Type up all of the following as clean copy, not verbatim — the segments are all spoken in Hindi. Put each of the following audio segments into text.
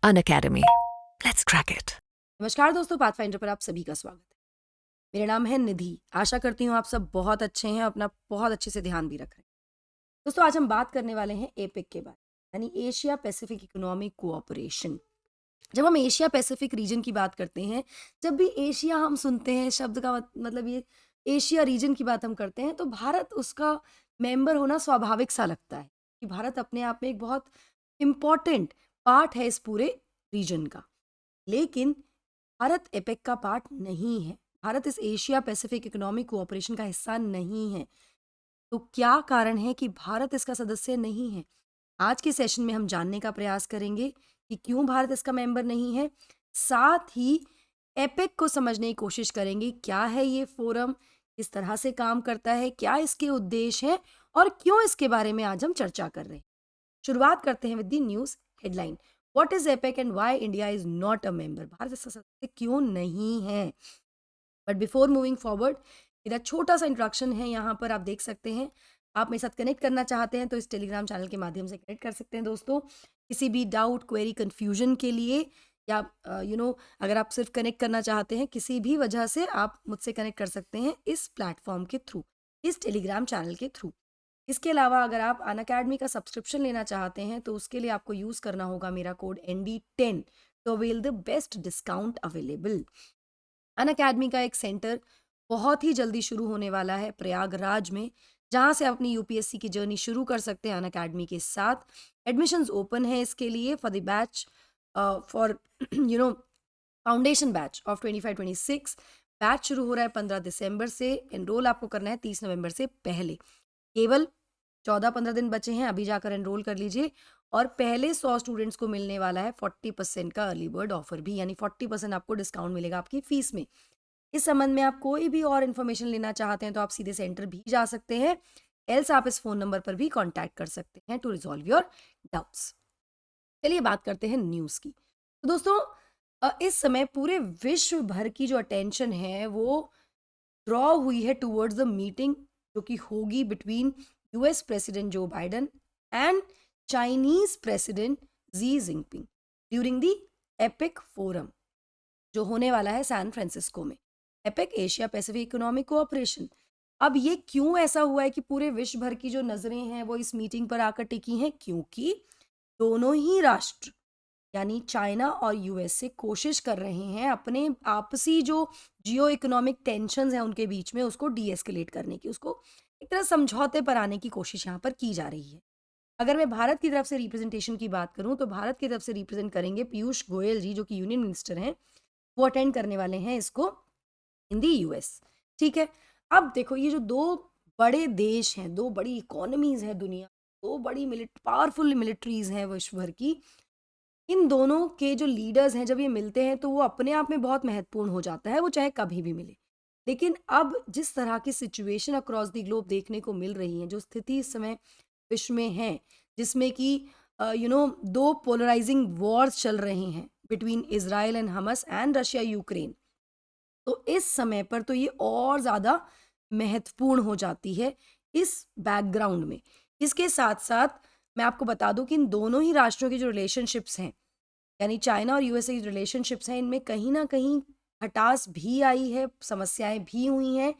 Unacademy. Let's crack it. नमस्कार दोस्तों, पाथफाइंडर पर आप सभी का स्वागत है। मेरा नाम है निधि। आशा करती हूँ आप सब बहुत अच्छे हैं, अपना बहुत अच्छे से ध्यान भी रख रहे हैं। दोस्तों, आज हम बात करने वाले हैं एपेक के बारे में, यानी एशिया पैसिफिक इकोनॉमिक कोऑपरेशन। जब हम एशिया पैसिफिक रीजन की बात करते हैं, जब भी एशिया हम सुनते हैं शब्द का मतलब ये एशिया रीजन की बात हम करते हैं, तो भारत उसका मेंबर होना स्वाभाविक सा लगता है कि भारत अपने आप में एक बहुत इम्पॉर्टेंट पार्ट है इस पूरे रीजन का। लेकिन भारत एपेक का पार्ट नहीं है। भारत इस एशिया पैसिफिक इकोनॉमिक कोऑपरेशन का हिस्सा नहीं है। तो क्या कारण है कि भारत इसका सदस्य नहीं है? आज के सेशन में हम जानने का प्रयास करेंगे कि क्यों भारत इसका मेंबर नहीं है। साथ ही एपेक को समझने की कोशिश करेंगे, क्या है ये फोरम, किस तरह से काम करता है, क्या इसके उद्देश्य हैं और क्यों इसके बारे में आज हम चर्चा कर रहे हैं। शुरुआत करते हैं with the news headline. What is APEC and why India is not a member? Bharat इसका सदस्य क्यों नहीं है? बट बिफोर मूविंग फॉरवर्ड, मेरा छोटा सा इंट्रोडक्शन है यहाँ पर, आप देख सकते हैं। आप मेरे साथ कनेक्ट करना चाहते हैं तो इस टेलीग्राम चैनल के माध्यम से कनेक्ट कर सकते हैं दोस्तों। किसी भी डाउट, क्वेरी, कन्फ्यूजन के लिए, या अगर आप सिर्फ कनेक्ट करना चाहते हैं किसी भी वजह से, आप मुझसे कनेक्ट कर सकते हैं इस प्लेटफॉर्म के थ्रू, इस टेलीग्राम चैनल के थ्रू। इसके अलावा अगर आप अनअकैडमी का सब्सक्रिप्शन लेना चाहते हैं तो उसके लिए आपको यूज़ करना होगा मेरा code ND10 to avail the best discount available. Unacademy का एक सेंटर बहुत ही जल्दी शुरू होने वाला है प्रयागराज में, जहां से आप अपनी यूपीएससी की जर्नी शुरू कर सकते हैं अनअकैडमी के साथ। एडमिशंस ओपन है इसके लिए for the batch, for foundation batch of 25-26। Batch शुरू हो रहा है 15 दिसंबर से। एनरोल आपको करना है 30 नवंबर से पहले। केवल 14-15 दिन बचे हैं, अभी जाकर एनरोल कर लीजिए। और पहले 100 स्टूडेंट्स को मिलने वाला है 40% का अर्ली बर्ड ऑफर भी, यानी 40% आपको डिस्काउंट मिलेगा आपकी फीस में। इस संबंध में आप कोई भी और इन्फॉर्मेशन लेना चाहते हैं तो आप सीधे सेंटर भी जा सकते हैं, एल्स आप इस फ़ोन नंबर पर भी कॉन्टैक्ट कर सकते हैं टू रिजॉल्व योर डाउट्स। चलिए बात करते हैं न्यूज़ की। तो दोस्तों, इस समय पूरे विश्व भर की जो अटेंशन है वो ड्रॉ हुई है टुवर्ड्स द मीटिंग जो कि होगी बिटवीन यूएस प्रेसिडेंट जो Biden and Chinese president Xi Jinping during the epic forum, जो होने वाला है सैन फ्रांसिस्को में। Epic Asia Pacific economic cooperation. अब ये क्यों ऐसा हुआ है कि पूरे विश्व भर की जो नजरें हैं वो इस मीटिंग पर आकर टिकी हैं? क्योंकि दोनों ही राष्ट्र, यानी चाइना और यूएसए, कोशिश कर रहे हैं अपने आपसी जो जियो इकोनॉमिक टेंशन हैं उनके बीच में उसको डीएस्केलेट करने की, उसको एक तरह समझौते पर आने की कोशिश यहाँ पर की जा रही है। अगर मैं भारत की तरफ से रिप्रेजेंटेशन की बात करूं तो भारत की तरफ से रिप्रेजेंट करेंगे पीयूष गोयल जी, जो कि यूनियन मिनिस्टर हैं। वो अटेंड करने वाले हैं इसको इन दी यूएस। ठीक है। अब देखो, ये जो दो बड़े देश हैं, दो बड़ी इकोनॉमीज है दुनिया, दो बड़ी पावरफुल मिलिट्रीज हैं विश्व भर की, इन दोनों के जो लीडर्स हैं जब ये मिलते हैं तो वो अपने आप में बहुत महत्वपूर्ण हो जाता है, वो चाहे कभी भी मिले। लेकिन अब जिस तरह की सिचुएशन अक्रॉस द ग्लोब देखने को मिल रही है, जो स्थिति इस समय विश्व में है, जिसमें कि दो पोलराइजिंग वॉर्स चल रहे हैं between Israel and Hamas and Russia Ukraine, तो इस समय पर तो ये और ज़्यादा महत्वपूर्ण हो जाती है इस बैकग्राउंड में। इसके साथ साथ मैं आपको बता दूं कि इन दोनों ही राष्ट्रों की जो रिलेशनशिप्स हैं, यानी चाइना और यूएसए की रिलेशनशिप्स हैं, इनमें कहीं ना कहीं खटास भी आई है, समस्याएं भी हुई हैं,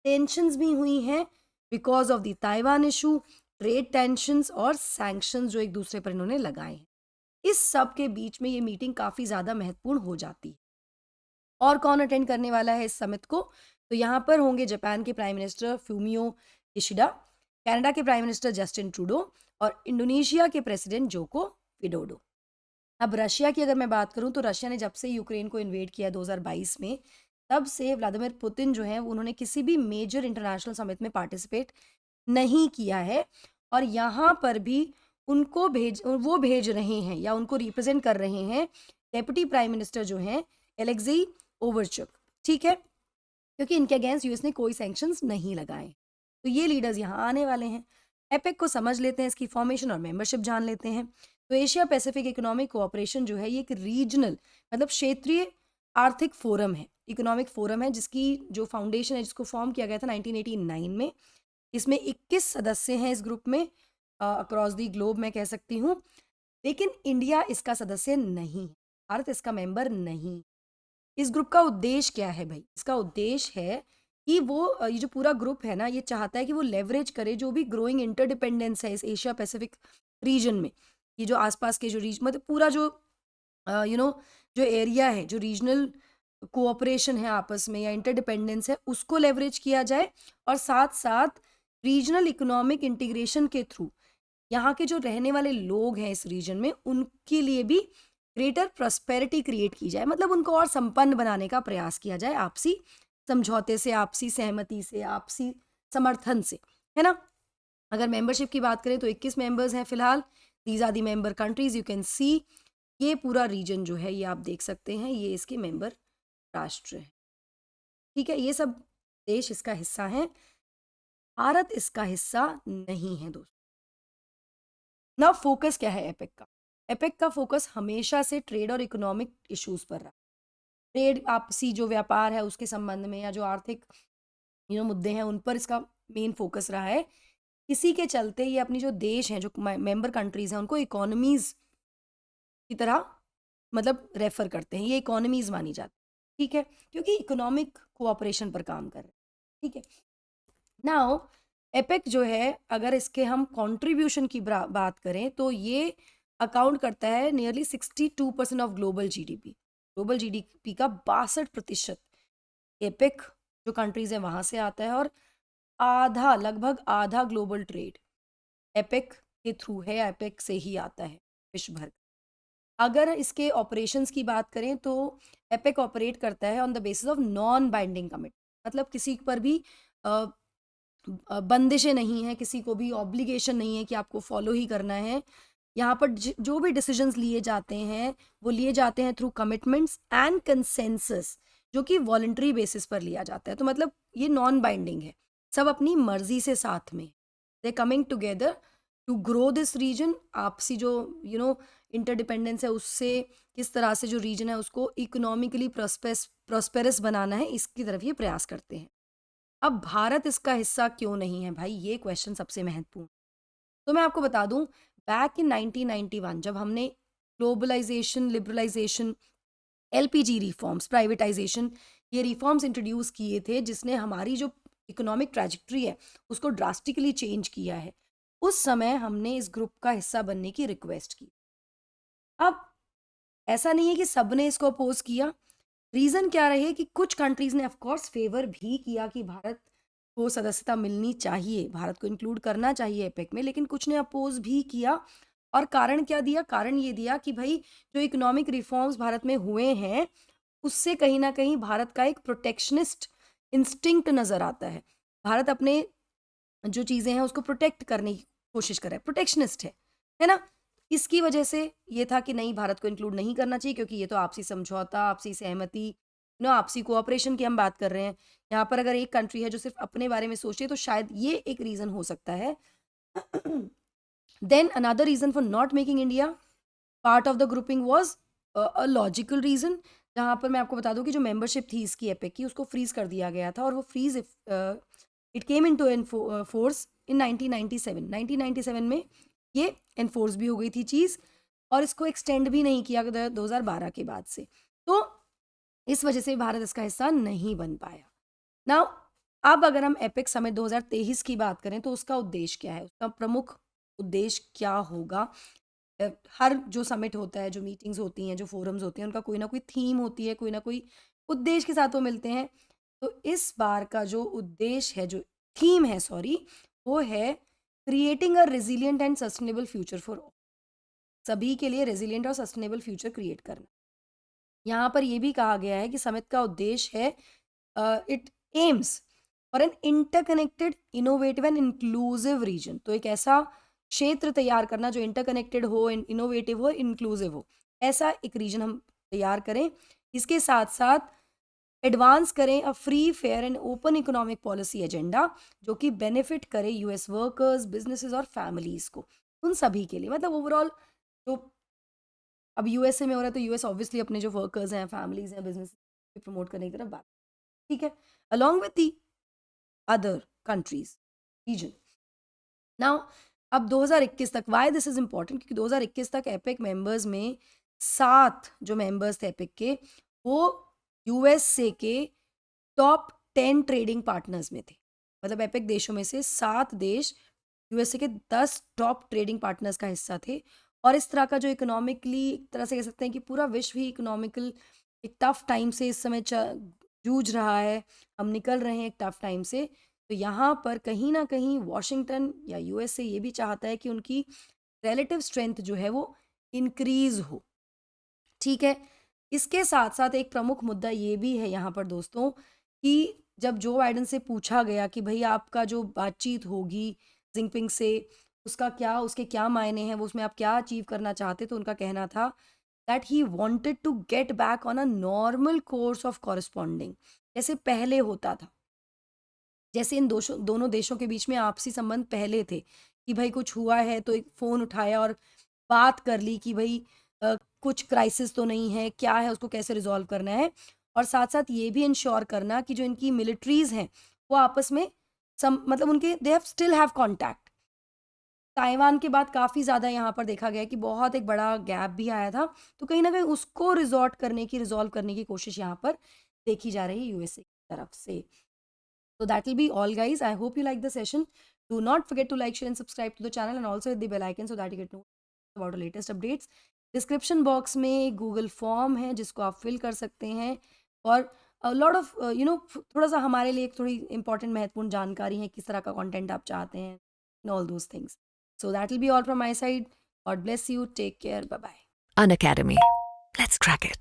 टेंशन्स भी हुई हैं, because of the Taiwan issue, trade tensions और सैंक्शंस जो एक दूसरे पर इन्होंने लगाए हैं। इस सब के बीच में ये मीटिंग काफ़ी ज़्यादा महत्वपूर्ण हो जाती है। और कौन अटेंड करने वाला है इस समिट को? तो यहाँ पर होंगे जापान के प्राइम मिनिस्टर फ्यूमियो किशिडा, कनाडा के प्राइम मिनिस्टर जस्टिन ट्रूडो और इंडोनेशिया के प्रेसिडेंट जोको विडोडो। अब रशिया की अगर मैं बात करूं तो रशिया ने जब से यूक्रेन को इन्वेड किया 2022 में, तब से व्लादिमीर पुतिन जो है उन्होंने किसी भी मेजर इंटरनेशनल समिट में पार्टिसिपेट नहीं किया है। और यहाँ पर भी वो भेज रहे हैं या उनको रिप्रेजेंट कर रहे हैं डेप्यूटी प्राइम मिनिस्टर जो हैं एलेक्सी ओवरचुक। ठीक है, क्योंकि इनके अगेंस्ट यूएस ने कोई सैंक्शंस नहीं लगाए। तो ये लीडर्स यहाँ आने वाले हैं। एपेक को समझ लेते हैं, इसकी फॉर्मेशन और मेंबरशिप जान लेते हैं। तो एशिया पैसिफिक इकोनॉमिक कोऑपरेशन जो है ये एक रीजनल, मतलब क्षेत्रीय आर्थिक फोरम है, इकोनॉमिक फोरम है, जिसकी जो फाउंडेशन है, जिसको फॉर्म किया गया था 1989 में। इसमें 21 सदस्य हैं इस ग्रुप में, अक्रॉस दी ग्लोब मैं कह सकती हूँ। लेकिन इंडिया इसका सदस्य नहीं है, भारत इसका मेंबर नहीं। इस ग्रुप का उद्देश्य क्या है भाई? इसका उद्देश्य है कि वो ये जो पूरा ग्रुप है ना, ये चाहता है कि वो लेवरेज करे जो भी ग्रोइंग इंटरडिपेंडेंस है इस एशिया पैसिफिक रीजन में। ये जो आसपास के जो मतलब पूरा जो जो एरिया है, जो रीजनल कोऑपरेशन है आपस में या इंटरडिपेंडेंस है, उसको लेवरेज किया जाए और साथ-साथ रीजनल इकोनॉमिक इंटीग्रेशन के थ्रू यहाँ के जो रहने वाले लोग हैं इस रीजन में, उनके लिए भी ग्रेटर प्रॉस्पेरिटी क्रिएट की जाए, मतलब उनको और संपन्न बनाने का प्रयास किया जाए आपसी समझौते से, आपसी सहमति से, आपसी समर्थन से, है ना? अगर मेंबरशिप की बात करें तो 21 मेंबर्स हैं फिलहाल। These are the member countries, you can see. ये पूरा रीजन जो है ये आप देख सकते हैं, ये इसके मेंबर राष्ट्र है। ठीक है, ये सब देश इसका हिस्सा हैं। भारत इसका हिस्सा नहीं है दोस्तों। ना फोकस क्या है एपेक का? एपेक का फोकस हमेशा से ट्रेड और इकोनॉमिक इश्यूज पर रहा। ट्रेड, आपसी जो व्यापार है उसके संबंध में, या जो आर्थिक मुद्दे हैं उन पर इसका मेन फोकस रहा है। इसी के चलते ये अपनी जो देश हैं, जो मेंबर कंट्रीज हैं, उनको इकोनॉमीज की तरह मतलब रेफर करते हैं। ये इकोनॉमीज मानी जाती है, ठीक है, क्योंकि इकोनॉमिक कोऑपरेशन पर काम कर रहे हैं। ठीक है, नाउ एपेक जो है, अगर इसके हम कंट्रीब्यूशन की बात करें तो ये अकाउंट करता है nearly 62% of global GDP. Global GDP का 62% एपेक जो कंट्रीज है वहां से आता है, और आधा, लगभग आधा ग्लोबल ट्रेड एपेक के थ्रू है, एपेक से ही आता है विश्व भर। अगर इसके ऑपरेशंस की बात करें तो एपेक ऑपरेट करता है on the basis of non binding commit, मतलब किसी पर भी बंदिशें नहीं हैं, किसी को भी ऑब्लिगेशन नहीं है कि आपको फॉलो ही करना है। यहाँ पर जो भी डिसीजंस लिए जाते हैं वो लिए जाते हैं थ्रू कमिटमेंट्स एंड कंसेंसस, जो कि वॉलंटरी बेसिस पर लिया जाता है। तो मतलब ये नॉन बाइंडिंग है, सब अपनी मर्जी से साथ में they coming together to grow this region. आपसी जो इंटरडिपेंडेंस है उससे किस तरह से जो रीजन है उसको इकोनॉमिकली प्रॉस्पेरस बनाना है, इसकी तरफ ये प्रयास करते हैं। अब भारत इसका हिस्सा क्यों नहीं है भाई, ये क्वेश्चन सबसे महत्वपूर्ण। तो मैं आपको बता दूं, बैक इन 1991 जब हमने globalisation, liberalisation, LPG reforms, privatisation, ये रिफॉर्म्स इंट्रोड्यूस किए थे, जिसने हमारी जो इकोनॉमिक ट्रैजेक्टरी है उसको ड्रास्टिकली चेंज किया है, उस समय हमने इस ग्रुप का हिस्सा बनने की रिक्वेस्ट की। अब ऐसा नहीं है कि सबने इसको अपोज किया। रीज़न क्या रहे कि कुछ कंट्रीज़ ने ऑफ कोर्स फेवर भी किया कि भारत को सदस्यता मिलनी चाहिए, भारत को इंक्लूड करना चाहिए एपेक में, लेकिन कुछ ने अपोज भी किया। और कारण क्या दिया? कारण ये दिया कि भाई जो इकोनॉमिक रिफॉर्म्स भारत में हुए हैं, उससे कहीं न कहीं भारत का एक प्रोटेक्शनिस्ट इंस्टिंक्ट नज़र आता है। भारत अपने जो चीज़ें हैं उसको प्रोटेक्ट करने की कोशिश कर रहा है, प्रोटेक्शनिस्ट है ना? इसकी वजह से ये था कि नहीं, भारत को इंक्लूड नहीं करना चाहिए, क्योंकि ये तो आपसी समझौता, आपसी सहमति, आपसी कोऑपरेशन की हम बात कर रहे हैं। यहाँ पर अगर एक कंट्री है जो सिर्फ अपने बारे में सोचती है, तो शायद ये एक रीज़न हो सकता है। Then another reason for not making India part of the grouping was a logical reason, जहाँ पर मैं आपको बता दूँ कि जो मेंबरशिप थी इसकी एपेक की, उसको फ्रीज़ कर दिया गया था, और वो freeze it came into force in 1997। 1997 में ये एनफोर्स भी हो गई थी चीज़, और इसको एक्सटेंड भी नहीं किया गया 2012 के बाद से। तो इस वजह से भारत इसका हिस्सा नहीं बन पाया। नाउ अब अगर हम एपेक समिट 2023 की बात करें तो उसका उद्देश्य क्या है? उसका प्रमुख उद्देश्य क्या होगा? हर जो समिट होता है, जो मीटिंग्स होती हैं, जो फोरम्स होते हैं, उनका कोई ना कोई थीम होती है, कोई ना कोई उद्देश्य के साथ वो मिलते हैं। तो इस बार का जो उद्देश्य है, जो थीम है सॉरी, वो है creating a resilient and sustainable future for all. सभी के लिए रेजिलिएंट और सस्टेनेबल फ्यूचर क्रिएट करना। यहाँ पर ये भी कहा गया है कि समिट का उद्देश्य है it aims for an interconnected, innovative and inclusive region. तो एक ऐसा क्षेत्र तैयार करना जो इंटरकनेक्टेड हो, इनोवेटिव हो, इंक्लूसिव हो, ऐसा एक रीजन हम तैयार करें। इसके साथ साथ एडवांस करें a free, fair and open economic policy agenda, जो कि बेनिफिट करे यूएस वर्कर्स, बिजनेसेस और फैमिलीज को, उन सभी के लिए। मतलब ओवरऑल जो अब यूएसए में हो रहा है, तो यूएस ऑब्वियसली अपने जो वर्कर्स हैं, फैमिलीज हैं, बिजनेस प्रमोट करने की तरफ बात, ठीक है, along with the other countries region. Now अब 2021 तक, वाई दिस इज इम्पॉर्टेंट, क्योंकि 2021 तक एपिक मेंबर्स में 7 जो मेंबर्स थे एपिक के, वो यूएसए के टॉप 10 ट्रेडिंग पार्टनर्स में थे। मतलब एपिक देशों में से 7 देश यूएसए के 10 टॉप ट्रेडिंग पार्टनर्स का हिस्सा थे। और इस तरह का जो इकोनॉमिकली, एक तरह से कह सकते हैं कि पूरा विश्व ही इकोनॉमिकल एक टफ टाइम से इस समय जूझ रहा है, हम निकल रहे हैं एक टफ टाइम से। तो यहाँ पर कहीं ना कहीं वॉशिंगटन या यूएसए ये भी चाहता है कि उनकी रिलेटिव स्ट्रेंथ जो है वो इंक्रीज हो। ठीक है, इसके साथ साथ एक प्रमुख मुद्दा ये भी है यहाँ पर दोस्तों, कि जब जो बाइडन से पूछा गया कि भाई आपका जो बातचीत होगी जिनपिंग से, उसके क्या मायने हैं, वो उसमें आप क्या अचीव करना चाहते, तो उनका कहना था that he wanted to get back on a normal course of corresponding, जैसे पहले होता था, जैसे इन दोनों देशों के बीच में आपसी संबंध पहले थे, कि भाई कुछ हुआ है तो एक फ़ोन उठाया और बात कर ली कि भाई कुछ क्राइसिस तो नहीं है, क्या है, उसको कैसे रिजॉल्व करना है। और साथ साथ ये भी इंश्योर करना कि जो इनकी मिलिट्रीज हैं वो आपस में मतलब उनके they have still have contact. Taiwan के बाद काफ़ी ज़्यादा यहाँ पर देखा गया कि बहुत एक बड़ा गैप भी आया था, तो कहीं ना कहीं उसको रिजॉल्व करने की कोशिश यहाँ पर देखी जा रही है यूएसए की तरफ से। So that will be all, guys. I hope you like the session. Do not forget to like, share and subscribe to the channel, and also hit the bell icon so that you get notified about the latest updates. Description box में Google form है जिसको आप fill कर सकते हैं, और a lot of थोड़ा सा हमारे लिए एक थोड़ी important महत्वपूर्ण जानकारी है, किस तरह का content आप चाहते हैं, and all those things. So that will be all from my side. God bless you. Take care. Bye bye. Unacademy. Let's crack it.